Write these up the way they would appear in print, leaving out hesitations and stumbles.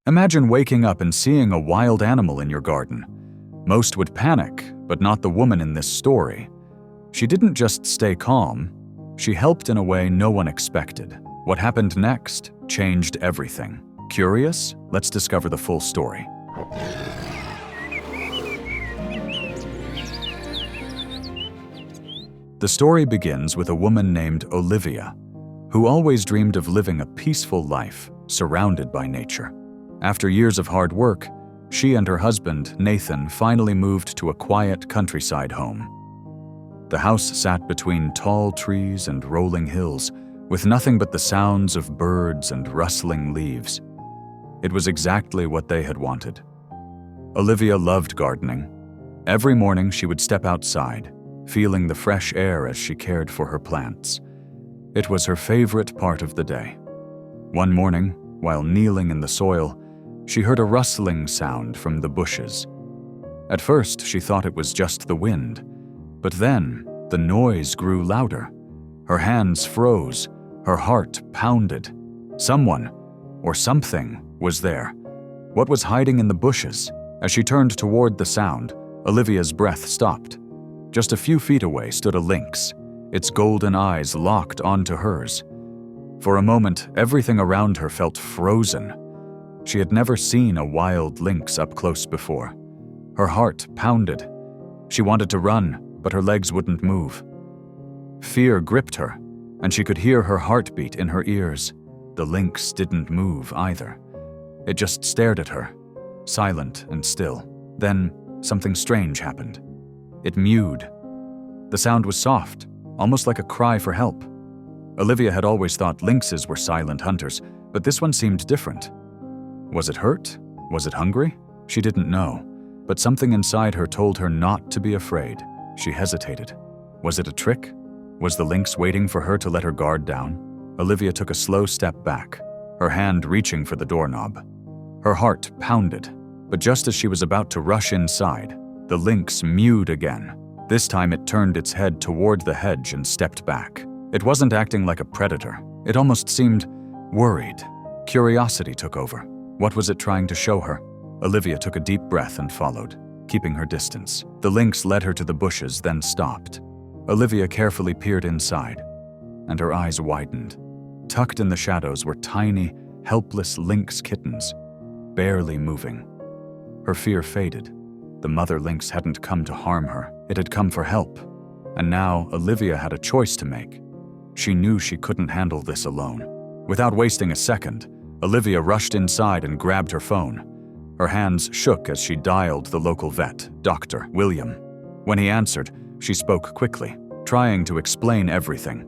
Imagine waking up and seeing a wild animal in your garden. Most would panic, but not the woman in this story. She didn't just stay calm, she helped in a way no one expected. What happened next changed everything. Curious? Let's discover the full story. The story begins with a woman named Olivia, who always dreamed of living a peaceful life, surrounded by nature. After years of hard work, she and her husband, Nathan, finally moved to a quiet countryside home. The house sat between tall trees and rolling hills, with nothing but the sounds of birds and rustling leaves. It was exactly what they had wanted. Olivia loved gardening. Every morning she would step outside, feeling the fresh air as she cared for her plants. It was her favorite part of the day. One morning, while kneeling in the soil, she heard a rustling sound from the bushes. At first, she thought it was just the wind, but then the noise grew louder. Her hands froze, her heart pounded. Someone, or something, was there. What was hiding in the bushes? As she turned toward the sound, Olivia's breath stopped. Just a few feet away stood a lynx, its golden eyes locked onto hers. For a moment, everything around her felt frozen. She had never seen a wild lynx up close before. Her heart pounded. She wanted to run, but her legs wouldn't move. Fear gripped her, and she could hear her heartbeat in her ears. The lynx didn't move either. It just stared at her, silent and still. Then, something strange happened. It mewed. The sound was soft, almost like a cry for help. Olivia had always thought lynxes were silent hunters, but this one seemed different. Was it hurt? Was it hungry? She didn't know, but something inside her told her not to be afraid. She hesitated. Was it a trick? Was the lynx waiting for her to let her guard down? Olivia took a slow step back, her hand reaching for the doorknob. Her heart pounded, but just as she was about to rush inside, the lynx mewed again. This time it turned its head toward the hedge and stepped back. It wasn't acting like a predator. It almost seemed worried. Curiosity took over. What was it trying to show her? Olivia took a deep breath and followed, keeping her distance. The lynx led her to the bushes, then stopped. Olivia carefully peered inside, and her eyes widened. Tucked in the shadows were tiny, helpless lynx kittens, barely moving. Her fear faded. The mother lynx hadn't come to harm her. It had come for help. And now Olivia had a choice to make. She knew she couldn't handle this alone. Without wasting a second, Olivia rushed inside and grabbed her phone. Her hands shook as she dialed the local vet, Dr. William. When he answered, she spoke quickly, trying to explain everything.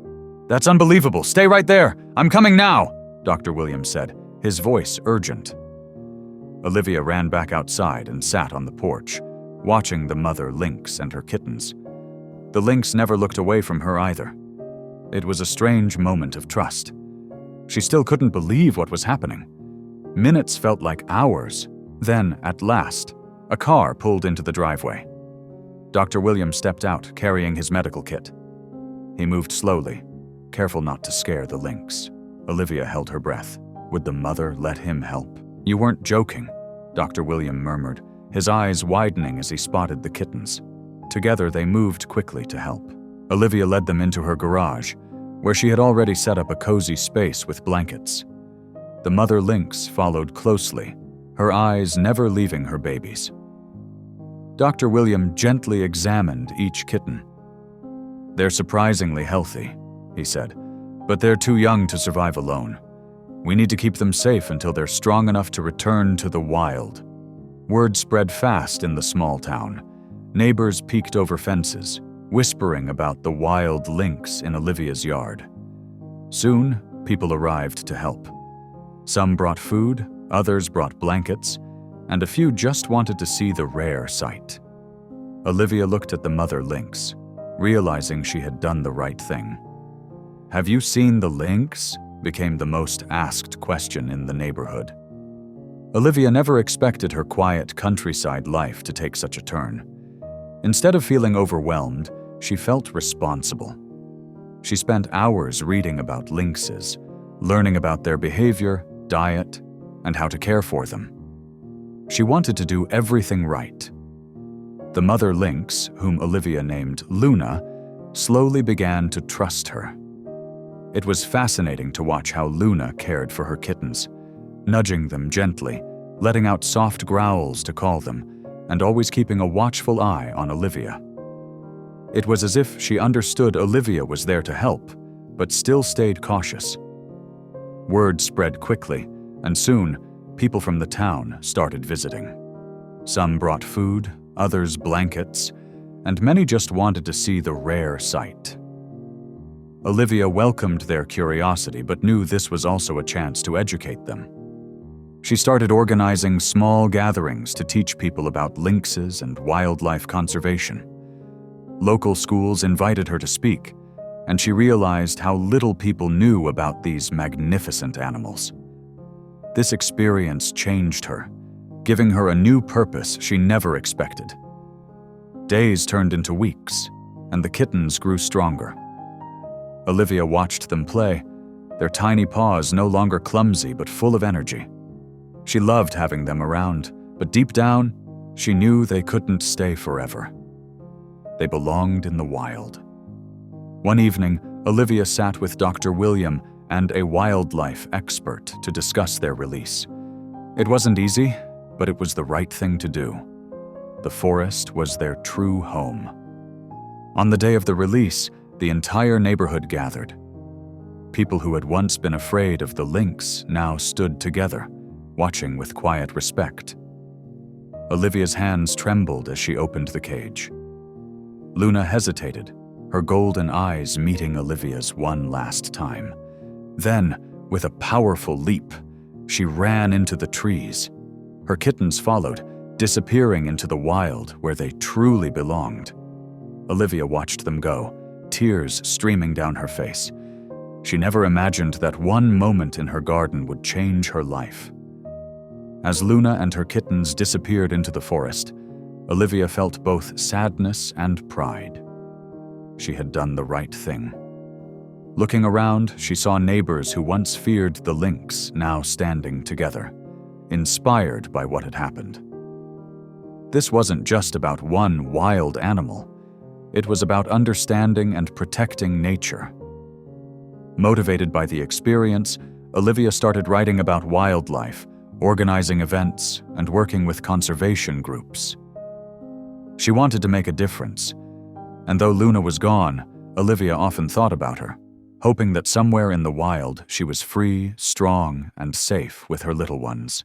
"That's unbelievable! Stay right there! I'm coming now!" Dr. William said, his voice urgent. Olivia ran back outside and sat on the porch, watching the mother lynx and her kittens. The lynx never looked away from her either. It was a strange moment of trust. She still couldn't believe what was happening. Minutes felt like hours. Then, at last, a car pulled into the driveway. Dr. William stepped out, carrying his medical kit. He moved slowly, careful not to scare the lynx. Olivia held her breath. Would the mother let him help? "You weren't joking," Dr. William murmured, his eyes widening as he spotted the kittens. Together, they moved quickly to help. Olivia led them into her garage, where she had already set up a cozy space with blankets. The mother lynx followed closely, her eyes never leaving her babies. Dr. William gently examined each kitten. "They're surprisingly healthy," he said, "but they're too young to survive alone. We need to keep them safe until they're strong enough to return to the wild." Word spread fast in the small town. Neighbors peeked over fences, whispering about the wild lynx in Olivia's yard. Soon, people arrived to help. Some brought food, others brought blankets, and a few just wanted to see the rare sight. Olivia looked at the mother lynx, realizing she had done the right thing. "Have you seen the lynx?" became the most asked question in the neighborhood. Olivia never expected her quiet countryside life to take such a turn. Instead of feeling overwhelmed, she felt responsible. She spent hours reading about lynxes, learning about their behavior, diet, and how to care for them. She wanted to do everything right. The mother Lynx, whom Olivia named Luna, slowly began to trust her. It was fascinating to watch how Luna cared for her kittens, nudging them gently, letting out soft growls to call them, and always keeping a watchful eye on Olivia. It was as if she understood Olivia was there to help, but still stayed cautious. Word spread quickly, and soon, people from the town started visiting. Some brought food, others blankets, and many just wanted to see the rare sight. Olivia welcomed their curiosity, but knew this was also a chance to educate them. She started organizing small gatherings to teach people about lynxes and wildlife conservation. Local schools invited her to speak, and she realized how little people knew about these magnificent animals. This experience changed her, giving her a new purpose she never expected. Days turned into weeks, and the kittens grew stronger. Olivia watched them play, their tiny paws no longer clumsy but full of energy. She loved having them around, but deep down, she knew they couldn't stay forever. They belonged in the wild. One evening, Olivia sat with Dr. William and a wildlife expert to discuss their release. It wasn't easy, but it was the right thing to do. The forest was their true home. On the day of the release, the entire neighborhood gathered. People who had once been afraid of the lynx now stood together, watching with quiet respect. Olivia's hands trembled as she opened the cage. Luna hesitated, her golden eyes meeting Olivia's one last time. Then, with a powerful leap, she ran into the trees. Her kittens followed, disappearing into the wild where they truly belonged. Olivia watched them go, tears streaming down her face. She never imagined that one moment in her garden would change her life. As Luna and her kittens disappeared into the forest, Olivia felt both sadness and pride. She had done the right thing. Looking around, she saw neighbors who once feared the lynx now standing together, inspired by what had happened. This wasn't just about one wild animal. It was about understanding and protecting nature. Motivated by the experience, Olivia started writing about wildlife, organizing events, and working with conservation groups. She wanted to make a difference, and though Luna was gone, Olivia often thought about her, hoping that somewhere in the wild she was free, strong, and safe with her little ones.